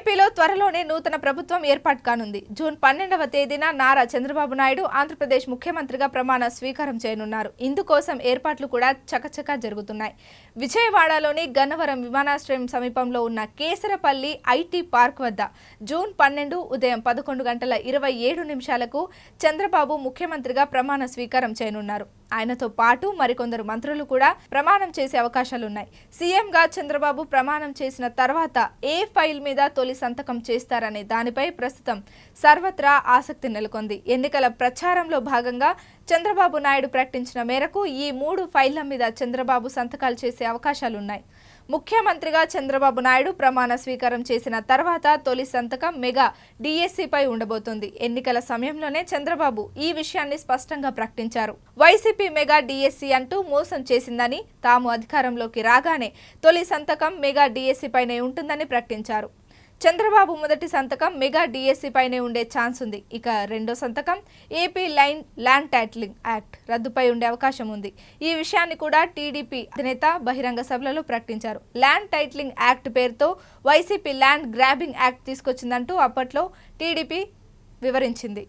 ఏపీలో త్వరలోనే నూతన ప్రభుత్వం ఏర్పాటు కానుంది. జూన్ 12వ తేదీన నారా చంద్రబాబు నాయుడు ఆంధ్రప్రదేశ్ ముఖ్యమంత్రిగా ప్రమాణ స్వీకారం చేయనున్నారు. ఇందుకోసం ఏర్పాట్లు కూడా చకచకా జరుగుతున్నాయి. విజయవాడలోని గన్నవరం విమానాశ్రయం సమీపంలో ఉన్న కేసరపల్లి ఐటీ పార్క్ వద్ద జూన్ 12 ఉదయం 11:27 చంద్రబాబు ముఖ్యమంత్రిగా ప్రమాణ స్వీకారం చేయనున్నారు. ఆయనతో పాటు మరికొందరు మంత్రులు కూడా ప్రమాణం చేసే అవకాశాలున్నాయి. సీఎంగా చంద్రబాబు ప్రమాణం చేసిన తర్వాత ఏ ఫైల్ మీద తొలి సంతకం చేస్తారనే దానిపై ప్రస్తుతం సర్వత్రా ఆసక్తి నెలకొంది. ఎన్నికల ప్రచారంలో భాగంగా చంద్రబాబు నాయుడు ప్రకటించిన మేరకు ఈ 3 ఫైళ్ల మీద చంద్రబాబు సంతకాలు చేసే అవకాశాలున్నాయి. ముఖ్యమంత్రిగా చంద్రబాబు నాయుడు ప్రమాణ స్వీకారం చేసిన తర్వాత తొలి సంతకం మెగా డిఎస్సిపై ఉండబోతోంది. ఎన్నికల సమయంలోనే చంద్రబాబు ఈ విషయాన్ని స్పష్టంగా ప్రకటించారు. వైసీపీ మెగా డిఎస్సి అంటూ మోసం చేసిందని, తాము అధికారంలోకి రాగానే తొలి సంతకం మెగా డిఎస్సి పైనే ఉంటుందని ప్రకటించారు. చంద్రబాబు మొదటి సంతకం మెగా డిఎస్సి పైనే ఉండే ఛాన్స్ ఉంది. ఇక రెండో సంతకం ఏపీ ల్యాండ్ టైటిలింగ్ యాక్ట్ రద్దుపై ఉండే అవకాశం ఉంది. ఈ విషయాన్ని కూడా టీడీపీ అధినేత బహిరంగ సభలలో ప్రకటించారు. ల్యాండ్ టైటిలింగ్ యాక్ట్ పేరుతో వైసీపీ ల్యాండ్ గ్రాబింగ్ యాక్ట్ తీసుకొచ్చిందంటూ అప్పట్లో టీడీపీ వివరించింది.